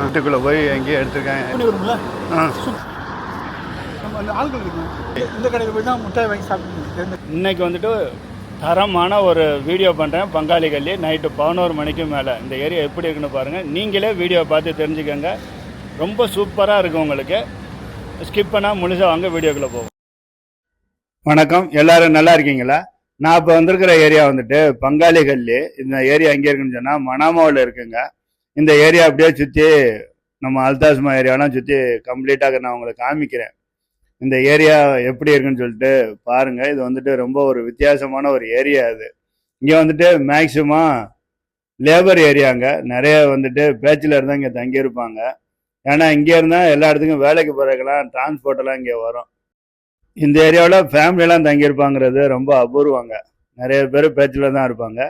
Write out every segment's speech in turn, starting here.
வீட்டுக்குள்ளே போய் எங்கேயோ எடுத்துருக்காங்க. நம்ம அந்த ஆள்கள் இருக்கணும். இந்த கடையில் போய் தான் முட்டாய் வாங்கி சாப்பிட்டு இன்னைக்கு வந்துட்டு தரமான ஒரு வீடியோ பண்ணுறேன். பங்காளிகள்லேயே நைட்டு 11 மணிக்கு மேலே இந்த ஏரியா எப்படி இருக்குன்னு பாருங்கள். நீங்களே வீடியோ பார்த்து தெரிஞ்சுக்கோங்க. ரொம்ப சூப்பராக இருக்கும் உங்களுக்கு. ஸ்கிப் பண்ணால் முழுசாக வாங்க வீடியோக்குள்ளே போவோம். வணக்கம், எல்லோரும் நல்லா இருக்கீங்களா? நான் இப்போ வந்திருக்கிற ஏரியா வந்துட்டு பங்காளிகள்லே. இந்த ஏரியா எங்கே இருக்குன்னு சொன்னால் மணாமாவில் இருக்குங்க. இந்த ஏரியா அப்படியே சுற்றி நம்ம அல்தாஸ்மா ஏரியாலாம் சுற்றி கம்ப்ளீட்டாக நான் உங்களுக்கு காமிக்கிறேன். இந்த ஏரியா எப்படி இருக்குன்னு சொல்லிட்டு பாருங்கள். இது வந்துட்டு ரொம்ப ஒரு வித்தியாசமான ஒரு ஏரியா. இது இங்கே வந்துட்டு மேக்சிமம் லேபர் ஏரியாங்க. நிறைய வந்துட்டு பேச்சுலர் தான் இங்கே தங்கியிருப்பாங்க. ஏன்னா இங்கே இருந்தால் எல்லா இடத்துக்கும் வேலைக்கு போகிறதுக்கெல்லாம் டிரான்ஸ்போர்ட்டெல்லாம் இங்கே வரும். இந்த ஏரியாவில் ஃபேமிலியெல்லாம் தங்கியிருப்பாங்கிறது ரொம்ப அபூர்வங்க. நிறைய பேர் பேச்சுலர் தான் இருப்பாங்க.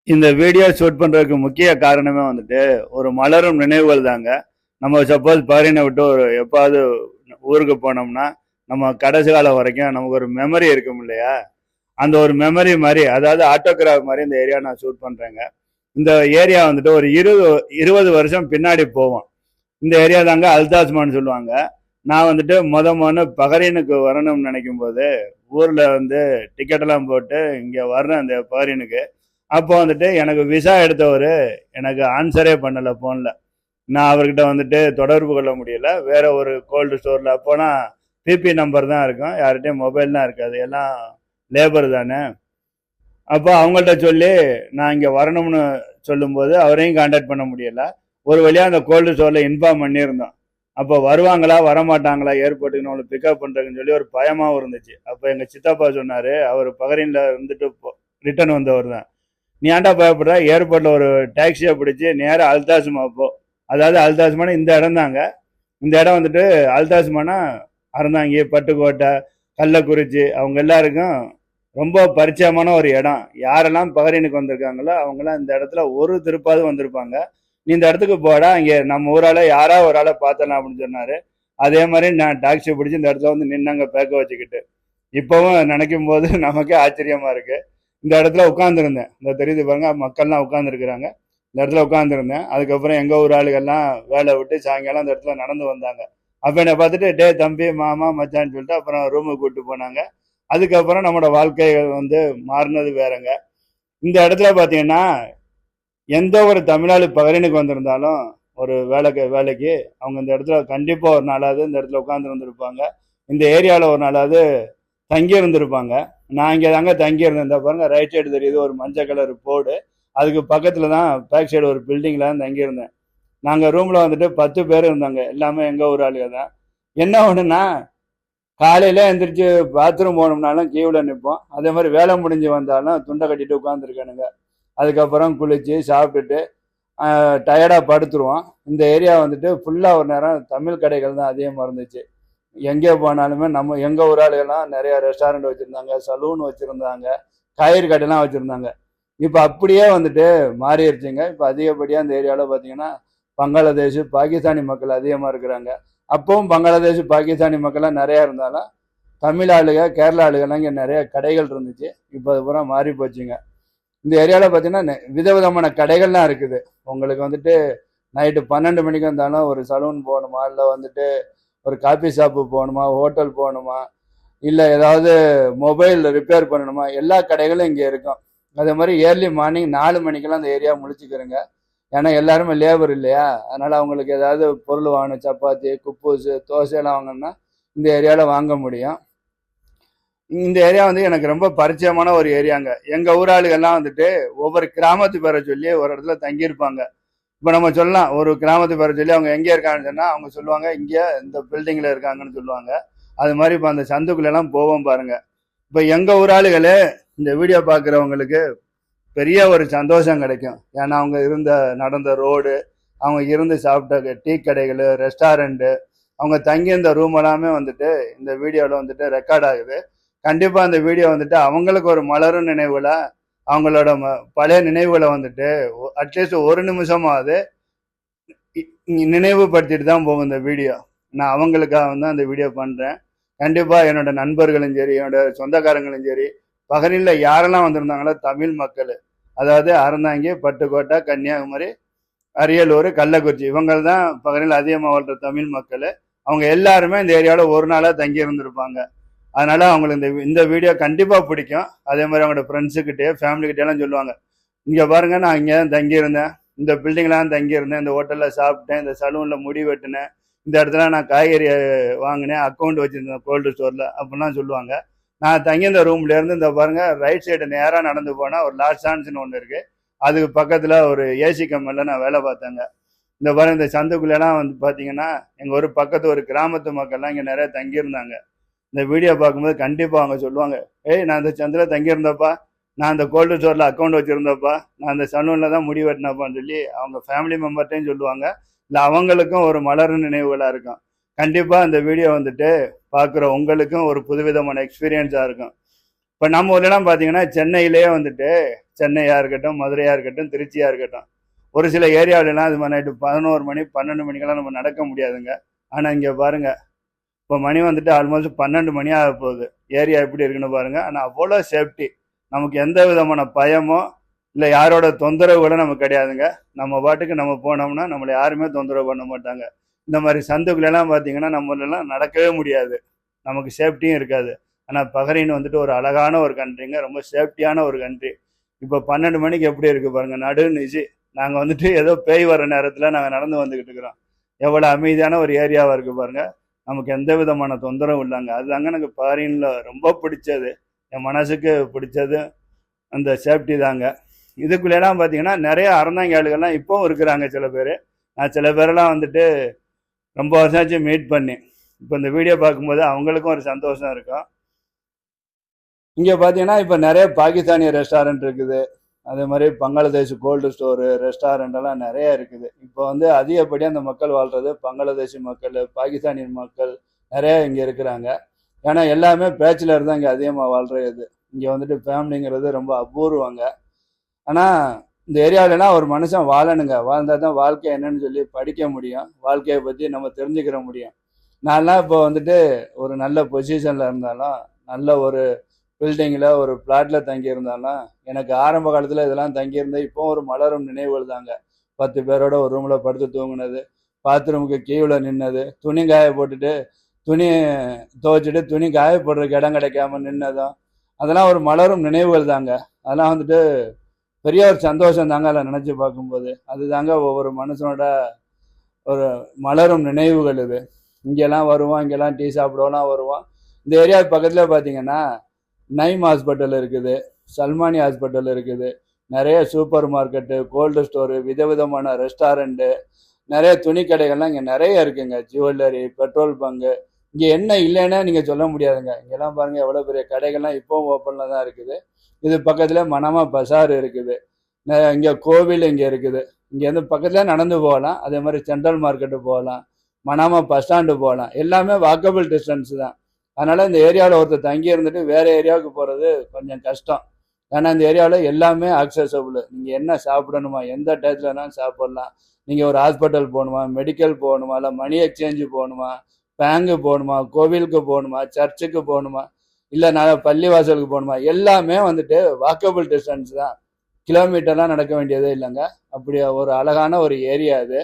இந்த வீடியோ ஷூட் பண்ணுறதுக்கு முக்கிய காரணமே வந்துட்டு ஒரு மலரும் நினைவுகள் தாங்க. நம்ம சப்போஸ் பாரினை விட்டு ஒரு எப்பாவது ஊருக்கு போனோம்னா நம்ம கடைசி காலம் வரைக்கும் நமக்கு ஒரு மெமரி இருக்கும் இல்லையா? அந்த ஒரு மெமரி மாதிரி, அதாவது ஆட்டோகிராஃப் மாதிரி இந்த ஏரியா நான் ஷூட் பண்ணுறேங்க. இந்த ஏரியா வந்துட்டு ஒரு 20 வருஷம் பின்னாடி போவோம். இந்த ஏரியா தாங்க அல்தாஸ்மான்னு சொல்லுவாங்க. நான் வந்துட்டு முதல்ல பஹ்ரைனுக்கு வரணும்னு நினைக்கும் போது ஊரில் வந்து டிக்கெட்டெல்லாம் போட்டு இங்கே வர்றேன் அந்த பஹ்ரைனுக்கு. அப்போ வந்துட்டு எனக்கு விசா எடுத்தவர் எனக்கு ஆன்சரே பண்ணலை ஃபோனில். நான் அவர்கிட்ட வந்துட்டு தொடர்பு கொள்ள முடியல. வேற ஒரு கோல்டு ஸ்டோரில் அப்போனா பிபி நம்பர் தான் இருக்கும், யார்கிட்டையும் மொபைல் தான் இருக்காது, எல்லாம் லேபர் தானே. அப்போ அவங்கள்ட்ட சொல்லி நான் இங்கே வரணும்னு சொல்லும்போது அவரையும் கான்டாக்ட் பண்ண முடியலை. ஒரு வழியாக அந்த கோல்டு ஸ்டோரில் இன்ஃபார்ம் பண்ணியிருந்தோம். அப்போ வருவாங்களா வரமாட்டாங்களா ஏர்போர்ட்டுக்கு நம்மளை பிக்கப் பண்ணுறதுன்னு சொல்லி ஒரு பயமாகவும் இருந்துச்சு. அப்போ எங்கள் சித்தப்பா சொன்னார், அவர் பஹ்ரைனில் இருந்துட்டு ரிட்டர்ன் வந்தவர் தான். நீ ஏன்டா பயப்படுற, ஏர்போர்ட்டில் ஒரு டாக்ஸியை பிடிச்சி நேராக அல்தாஸ்மா போ. அதாவது அல்தாஸ்மானா இந்த இடம் தாங்க. இந்த இடம் வந்துட்டு அல்தாஸ்மானா அறந்தாங்கி, பட்டுக்கோட்டை, கள்ளக்குறிச்சி அவங்க எல்லாருக்கும் ரொம்ப பரிச்சயமான ஒரு இடம். யாரெல்லாம் பஹ்ரைனுக்கு வந்திருக்காங்களோ அவங்களாம் இந்த இடத்துல ஒரு திருப்பாவது வந்திருப்பாங்க. நீ இந்த இடத்துக்கு போடா, இங்கே நம்ம ஊரால் யாராவது ஒரு ஆளை பார்த்தலாம் அப்படின்னு சொன்னார். அதே மாதிரி நான் டாக்ஸி பிடிச்சி இந்த இடத்துல வந்து நின்னாங்க பேக்க வச்சுக்கிட்டு. இப்போவும் நினைக்கும் போது நமக்கே ஆச்சரியமாக இருக்குது. இந்த இடத்துல உட்காந்துருந்தேன். இந்த தெரியுது பாருங்க, மக்கள்லாம் உட்காந்துருக்குறாங்க. இந்த இடத்துல உட்காந்துருந்தேன். அதுக்கப்புறம் எங்கள் ஊர் ஆளுகள்லாம் வேலை விட்டு சாயங்காலம் அந்த இடத்துல நடந்து வந்தாங்க. அப்போ என்னை பார்த்துட்டு டே தம்பி மாமா மச்சான்னு சொல்லிட்டு அப்புறம் ரூமுக்கு கூப்பிட்டு போனாங்க. அதுக்கப்புறம் நம்மளோட வாழ்க்கைகள் வந்து மாறினது வேறங்க. இந்த இடத்துல பார்த்தீங்கன்னா எந்த ஒரு தமிழாளி பஹ்ரைனுக்கு வந்திருந்தாலும் ஒரு வேலைக்கு அவங்க இந்த இடத்துல கண்டிப்பாக ஒரு நாளாவது இந்த இடத்துல உட்காந்து இருந்திருப்பாங்க. இந்த ஏரியாவில் ஒரு நாளாவது தங்கி இருந்திருப்பாங்க. நான் இங்கே தாங்க தங்கி இருந்தேன். பாருங்க, ரைட் சைடு தெரியுது ஒரு மஞ்சள் கலர் போர்டு. அதுக்கு பக்கத்தில் தான் பேக் சைடு ஒரு பில்டிங்கில் தான் தங்கியிருந்தேன். நாங்கள் ரூமில் வந்துட்டு 10 பேர் இருந்தாங்க. எல்லாமே எங்கள் ஊர் ஆளுங்க தான். என்ன ஒன்றுன்னா, காலையில் எழுந்திரிச்சு பாத்ரூம் போனோம்னாலும் கீவில் நிற்போம். அதே மாதிரி வேலை முடிஞ்சு வந்தாலும் துண்டை கட்டிட்டு உட்காந்துருக்கானுங்க. அதுக்கப்புறம் குளித்து சாப்பிட்டுட்டு டயர்டாக படுத்துருவோம். இந்த ஏரியா வந்துட்டு ஃபுல்லாக ஒரு நேரம் தமிழ் கடைகள் தான் அதிகமாக இருந்துச்சு. எங்கே போனாலுமே நம்ம எங்கள் ஊர் ஆளுகள்லாம் நிறைய ரெஸ்டாரண்ட் வச்சுருந்தாங்க, சலூன் வச்சுருந்தாங்க, காய்கறி கடையெல்லாம் வச்சுருந்தாங்க. இப்போ அப்படியே வந்துட்டு மாறிடுச்சுங்க. இப்போ அதிகப்படியாக இந்த ஏரியாவில் பார்த்தீங்கன்னா பங்களாதேஷ், பாகிஸ்தானி மக்கள் அதிகமாக இருக்கிறாங்க. அப்பவும் பங்களாதேஷ், பாகிஸ்தானி மக்கள்லாம் நிறையா இருந்தாலும் தமிழ் ஆளுக, கேரளா ஆளுகள்லாம் இங்கே நிறைய கடைகள் இருந்துச்சு. இப்போ அது பூரா மாறி போச்சுங்க. இந்த ஏரியாவில் பார்த்தீங்கன்னா விதவிதமான கடைகள்லாம் இருக்குது. உங்களுக்கு வந்துட்டு நைட்டு 12 மணிக்கு வந்தாலும் ஒரு சலூன் போகணுமா, இல்லை வந்துட்டு ஒரு காஃபி ஷாப்பு போகணுமா, ஹோட்டல் போகணுமா, இல்லை ஏதாவது மொபைல் ரிப்பேர் பண்ணணுமா, எல்லா கடைகளும் இங்கே இருக்கும். அதே மாதிரி ஏர்லி மார்னிங் 4 மணிக்கெல்லாம் அந்த ஏரியா முழிச்சுக்கிறேங்க. ஏன்னா எல்லாருமே லேபர் இல்லையா, அதனால் அவங்களுக்கு ஏதாவது பொருள் வாங்கணும், சப்பாத்தி, குப்பூஸு, தோசையெல்லாம் வாங்கணும்னா இந்த ஏரியாவில் வாங்க முடியும். இந்த ஏரியா வந்து எனக்கு ரொம்ப பரிச்சயமான ஒரு ஏரியாங்க. எங்கள் ஊராளுகள்லாம் வந்துட்டு ஒவ்வொரு கிராமத்து பேரை சொல்லி ஒரு இடத்துல தங்கியிருப்பாங்க. இப்போ நம்ம சொல்லலாம் ஒரு கிராமத்து பேரை சொல்லி அவங்க எங்கே இருக்காங்கன்னு சொன்னால் அவங்க சொல்லுவாங்க இங்கே இந்த பில்டிங்கில் இருக்காங்கன்னு சொல்லுவாங்க. அது மாதிரி இப்போ அந்த சந்துக்குள்ளெல்லாம் போவோம் பாருங்கள். இப்போ எங்கள் ஊராளுகளே இந்த வீடியோ பார்க்குறவங்களுக்கு பெரிய ஒரு சந்தோஷம் கிடைக்கும். ஏன்னா அவங்க நடந்த ரோடு, அவங்க இருந்து சாப்பிட்ட டீ கடைகள், ரெஸ்டாரண்ட்டு, அவங்க தங்கியிருந்த ரூம் எல்லாமே வந்துட்டு இந்த வீடியோவில் வந்துட்டு ரெக்கார்ட் ஆகுது. கண்டிப்பாக அந்த வீடியோ வந்துட்டு அவங்களுக்கு ஒரு மலரும் நினைவுல, அவங்களோட பழைய நினைவுகளை வந்துட்டு அட்லீஸ்ட் ஒரு நிமிஷமாவது நினைவுபடுத்திட்டு தான் போகும் இந்த வீடியோ. நான் அவங்களுக்காக வந்து அந்த வீடியோ பண்ணுறேன். கண்டிப்பாக என்னோட நண்பர்களும் சரி, என்னோட சொந்தக்காரங்களும் சரி, பஹ்ரைனில் யாரெல்லாம் வந்திருந்தாங்களோ தமிழ் மக்கள், அதாவது அறந்தாங்கி, பட்டுக்கோட்டை, கன்னியாகுமரி, அரியலூர், கள்ளக்குறிச்சி இவங்க தான் பகுதியில் அதிகமாக வாழ்ற தமிழ் மக்கள். அவங்க எல்லாருமே இந்த ஏரியாவில் ஒரு நாளாக தங்கி இருந்திருப்பாங்க. அதனால அவங்களுக்கு இந்த வீடியோ கண்டிப்பாக பிடிக்கும். அதே மாதிரி அவங்களோட ஃப்ரெண்ட்ஸுக்கிட்டே ஃபேமிலிக்கிட்டேலாம் சொல்லுவாங்க, இங்கே பாருங்க நான் இங்கே தான் தங்கியிருந்தேன், இந்த பில்டிங்லாம் தங்கியிருந்தேன், இந்த ஹோட்டலில் சாப்பிட்டேன், இந்த சலூனில் முடி வெட்டினேன், இந்த இடத்துல நான் காய்கறி வாங்கினேன், அக்கௌண்ட் வச்சுருந்தேன் கோல்டு ஸ்டோரில் அப்படிலாம் சொல்லுவாங்க. நான் தங்கியிருந்த ரூம்லேருந்து இந்த பாருங்க ரைட் சைடு நேராக நடந்து போனால் ஒரு லாஸ்ட் சான்ஸ்னு ஒன்று இருக்குது. அதுக்கு பக்கத்தில் ஒரு ஏசி கம்பெனியில் நான் வேலை பார்த்தேங்க. இந்த பாருங்க இந்த சந்துக்குள்ளெல்லாம் வந்து பார்த்தீங்கன்னா எங்கள் ஒரு பக்கத்து ஒரு கிராமத்து மக்கள்லாம் இங்கே நிறைய தங்கியிருந்தாங்க. இந்த வீடியோ பார்க்கும்போது கண்டிப்பாக அவங்க சொல்லுவாங்க, ஏய் நான் இந்த சந்தில் தங்கியிருந்தப்பா, நான் அந்த கோல்டு ஸ்டோரில் அக்கௌண்ட் வச்சுருந்தப்பா, நான் அந்த சலூனில் தான் முடி வெட்டினப்பான்னு சொல்லி அவங்க ஃபேமிலி மெம்பர்ட்டையும் சொல்லுவாங்க. இல்லை அவங்களுக்கும் ஒரு மலரும் நினைவுகளாக இருக்கும். கண்டிப்பாக இந்த வீடியோ வந்துட்டு பார்க்குற உங்களுக்கும் ஒரு புதுவிதமான எக்ஸ்பீரியன்ஸாக இருக்கும். இப்போ நம்ம ஊர்லாம் பார்த்தீங்கன்னா சென்னையிலேயே வந்துட்டு சென்னையாக இருக்கட்டும், மதுரையாக இருக்கட்டும், திருச்சியாக இருக்கட்டும், ஒரு சில ஏரியாவிலலாம் அது நைட்டு 11 மணி 12 மணிக்கெல்லாம் நம்ம நடக்க முடியாதுங்க. ஆனால் இங்கே பாருங்கள், இப்போ மணி வந்துட்டு ஆல்மோஸ்ட் 12 மணி ஆக போகுது. ஏரியா எப்படி இருக்குன்னு பாருங்கள். ஆனால் அவ்வளோ சேஃப்டி, நமக்கு எந்த விதமான பயமோ இல்லை யாரோட தொந்தரவு கூட நமக்கு கிடையாதுங்க. நம்ம பாட்டுக்கு நம்ம போனோம்னா நம்மளை யாருமே தொந்தரவு பண்ண மாட்டாங்க. இந்த மாதிரி சந்துக்குள்ளெல்லாம் பார்த்தீங்கன்னா நம்மளெல்லாம் நடக்கவே முடியாது, நமக்கு சேஃப்டியும் இருக்காது. ஆனால் பஹ்ரைன் வந்துட்டு ஒரு அழகான ஒரு கண்ட்ரிங்க, ரொம்ப சேஃப்டியான ஒரு கண்ட்ரி. இப்போ 12 மணிக்கு எப்படி இருக்குது பாருங்கள், நடுநிசி. நாங்கள் வந்துட்டு ஏதோ பேய் வர நேரத்தில் நாங்கள் நடந்து வந்துக்கிட்டு இருக்கிறோம். எவ்வளோ அமைதியான ஒரு ஏரியாவாக இருக்குது பாருங்கள். நமக்கு எந்த விதமான தொந்தரவும் இல்லைங்க. அதுதாங்க எனக்கு பஹ்ரைனில் ரொம்ப பிடிச்சது, என் மனசுக்கு பிடிச்சது அந்த சேஃப்டி தாங்க. இதுக்குள்ளெல்லாம் பார்த்தீங்கன்னா நிறைய அறந்தாங்கியாளுகள்லாம் இப்போவும் இருக்கிறாங்க சில பேர். நான் சில பேரெல்லாம் வந்துட்டு ரொம்ப வருஷமாச்சு மீட் பண்ணி, இப்போ இந்த வீடியோ பார்க்கும்போது அவங்களுக்கும் ஒரு சந்தோஷம் இருக்கும். இங்கே பார்த்தீங்கன்னா இப்போ நிறைய பாகிஸ்தானிய ரெஸ்டாரண்ட் இருக்குது, அதே மாதிரி பங்களாதேஷ் கோல்டு ஸ்டோரு ரெஸ்டாரண்ட் எல்லாம் நிறைய இருக்குது. இப்போ வந்து அதிகப்படியாக அந்த மக்கள் வாழ்றது பங்களாதேஷி மக்கள், பாகிஸ்தானிய மக்கள் நிறைய இங்கே இருக்கிறாங்க. ஏன்னா எல்லாமே பேச்சுலர் தான் இங்கே அதிகமாக வாழ்றது. இங்கே வந்துட்டு ஃபேமிலிங்கிறது ரொம்ப அபூர்வங்க. ஆனால் இந்த ஏரியாவிலலாம் ஒரு மனுஷன் வாழணுங்க, வாழ்ந்தால் தான் வாழ்க்கை என்னன்னு சொல்லி படிக்க முடியும், வாழ்க்கையை பற்றி நம்ம தெரிஞ்சுக்கிற முடியும். நான்லாம் இப்போ வந்துட்டு ஒரு நல்ல பொசிஷனில் இருந்தாலும், நல்ல ஒரு பில்டிங்கில் ஒரு பிளாட்டில் தங்கியிருந்தாலும், எனக்கு ஆரம்ப காலத்தில் இதெல்லாம் தங்கியிருந்தேன். இப்போ ஒரு மலரும் நினைவுகள் தாங்க. 10 பேரோட ஒரு ரூமில் படுத்து தூங்குனது, பாத்ரூமுக்கு கீழே நின்னது, துணி காய போட்டுட்டு துணி துவைச்சிட்டு துணி காய போடுறதுக்கு இடம் கிடைக்காம நின்னதும், அதெல்லாம் ஒரு மலரும் நினைவுகள் தாங்க. அதெல்லாம் வந்துட்டு பெரிய ஒரு சந்தோஷம் தாங்க அதில் நினச்சி பார்க்கும்போது. அதுதாங்க ஒவ்வொரு மனுஷனோட ஒரு மலரும் நினைவுகள் இது. இங்கெல்லாம் வருவோம், இங்கெல்லாம் டீ சாப்பிடுவோம்லாம் வருவோம். இந்த ஏரியா பக்கத்தில் பார்த்தீங்கன்னா நைம் ஹாஸ்பிட்டல் இருக்குது, சல்மானி ஹாஸ்பிட்டல் இருக்குது, நிறைய சூப்பர் மார்க்கெட்டு, கோல்டு ஸ்டோரு, விதவிதமான ரெஸ்டாரண்ட்டு, நிறைய துணி கடைகள்லாம் இங்கே நிறைய இருக்குங்க, ஜுவல்லரி, பெட்ரோல் பங்கு. இங்கே என்ன இல்லைன்னா நீங்கள் சொல்ல முடியாதுங்க. இங்கெல்லாம் பாருங்கள் எவ்வளோ பெரிய கடைகள்லாம் இப்போவும் ஓப்பனில் தான் இருக்குது. இது பக்கத்தில் மனமா பசார் இருக்குது, இங்கே கோவில் இங்கே இருக்குது. இங்கேருந்து பக்கத்தில் நடந்து போகலாம், அதே மாதிரி சென்ட்ரல் மார்க்கெட்டு போகலாம், மனாமா பஸ் ஸ்டாண்டு போகலாம், எல்லாமே வாக்கபிள் டிஸ்டன்ஸ் தான். அதனால் இந்த ஏரியாவில் ஒருத்தர் தங்கி இருந்துட்டு வேறு ஏரியாவுக்கு போகிறது கொஞ்சம் கஷ்டம். ஏன்னா இந்த ஏரியாவில் எல்லாமே ஆக்சசபிள். நீங்கள் என்ன சாப்பிடணுமா எந்த டயத்துலனாலும் சாப்பிட்லாம். நீங்கள் ஒரு ஹாஸ்பிட்டல் போகணுமா, மெடிக்கல் போகணுமா, இல்லை மணி எக்ஸ்சேஞ்சு போகணுமா, பேங்கு போகணுமா, கோவிலுக்கு போகணுமா, சர்ச்சுக்கு போகணுமா, இல்லை நான் பள்ளிவாசலுக்கு போகணுமா, எல்லாமே வந்துட்டு வாக்கபிள் டிஸ்டன்ஸ் தான். கிலோமீட்டர்லாம் நடக்க வேண்டியதே இல்லைங்க. அப்படி ஒரு அழகான ஒரு ஏரியா அது.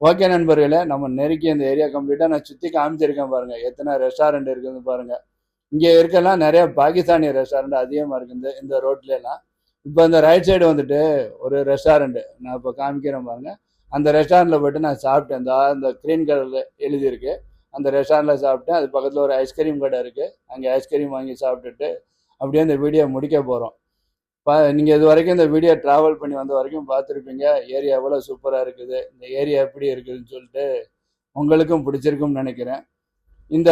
ஓகே நண்பர்களே, நம்ம நெருக்கி இந்த ஏரியா கம்ப்ளீட்டாக நான் சுற்றி காமிச்சிருக்கேன் பாருங்கள். எத்தனை ரெஸ்டாரண்ட் இருக்குதுன்னு பாருங்கள். இங்கே இருக்கலாம் நிறைய பாகிஸ்தானிய ரெஸ்டாரண்ட் அதிகமாக இருக்குது இந்த ரோட்லாம். இப்போ இந்த ரைட் சைடு வந்துட்டு ஒரு ரெஸ்டாரண்ட்டு நான் இப்போ காமிக்கிறேன் பாருங்கள். அந்த ரெஸ்டாரண்ட்டில் போய்ட்டு நான் சாப்பிட்டேன். அந்த க்ரீன் கலரில் எழுதியிருக்கு, அந்த ரெஸ்டாரண்ட்டில் சாப்பிட்டேன். அது பக்கத்தில் ஒரு ஐஸ்கிரீம் கடை இருக்குது, அங்கே ஐஸ்கிரீம் வாங்கி சாப்பிட்டுட்டு அப்படியே இந்த வீடியோ முடிக்க போகிறோம். நீங்கள் இது வரைக்கும் இந்த வீடியோ ட்ராவல் பண்ணி வந்த வரைக்கும் பார்த்துருப்பீங்க ஏரியா எவ்வளோ சூப்பராக இருக்குது, இந்த ஏரியா எப்படி இருக்குதுன்னு சொல்லிட்டு உங்களுக்கும் பிடிச்சிருக்கும்னு நினைக்கிறேன். இந்த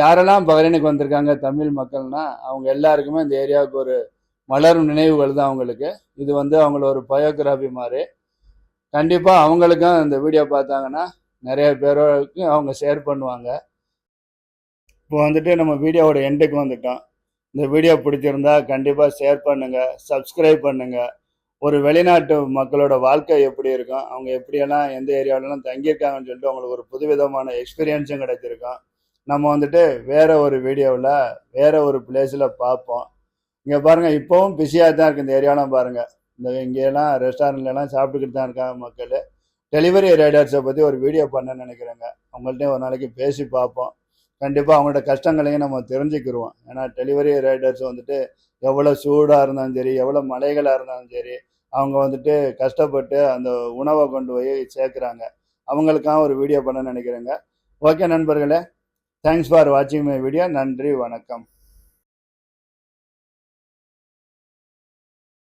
யாரெல்லாம் பஹ்ரைனுக்கு வந்திருக்காங்க தமிழ் மக்கள்னா அவங்க எல்லாருக்குமே இந்த ஏரியாவுக்கு ஒரு மலரும் நினைவுகள் தான் அவங்களுக்கு. இது வந்து அவங்கள ஒரு பயோகிராஃபி மாதிரி. கண்டிப்பாக அவங்களுக்கும் இந்த வீடியோ பார்த்தாங்கன்னா நிறைய பேருக்கு அவங்க ஷேர் பண்ணுவாங்க. இப்போ வந்துட்டு நம்ம வீடியோவோட எண்டுக்கு வந்துட்டோம். இந்த வீடியோ பிடிச்சிருந்தா கண்டிப்பாக ஷேர் பண்ணுங்கள், சப்ஸ்கிரைப் பண்ணுங்கள். ஒரு வெளிநாட்டு மக்களோட வாழ்க்கை எப்படி இருக்கும், அவங்க எப்படியெல்லாம் எந்த ஏரியாவிலலாம் தங்கியிருக்காங்கன்னு சொல்லிட்டு அவங்களுக்கு ஒரு புதுவிதமான எக்ஸ்பீரியன்ஸும் கிடைச்சிருக்கோம். நம்ம வந்துட்டு வேறு ஒரு வீடியோவில் வேறு ஒரு பிளேஸில் பார்ப்போம். இங்கே பாருங்கள் இப்போவும் பிஸியாக தான் இருக்குது இந்த ஏரியாலாம் பாருங்கள். இங்கெல்லாம் ரெஸ்டாரண்ட்லலாம் சாப்பிட்டுக்கிட்டு தான் இருக்காங்க மக்கள். டெலிவரி ரைடர்ஸை பற்றி ஒரு வீடியோ பண்ண நினைக்கிறேங்க. அவங்கள்ட்டையும் ஒரு நாளைக்கு பேசி பார்ப்போம். கண்டிப்பாக அவங்களோட கஷ்டங்களையும் நம்ம தெரிஞ்சுக்கிடுவோம். ஏன்னா டெலிவரி ரைடர்ஸ் வந்துட்டு எவ்வளோ சூடாக இருந்தாலும் சரி, எவ்வளோ மழைகளாக இருந்தாலும் சரி, அவங்க வந்துட்டு கஷ்டப்பட்டு அந்த உணவை கொண்டு போய் சேர்க்குறாங்க. அவங்களுக்காக ஒரு வீடியோ பண்ண நினைக்கிறேங்க. ஓகே நண்பர்களே, தேங்க்ஸ் ஃபார் வாட்சிங் மை வீடியோ. நன்றி, வணக்கம்.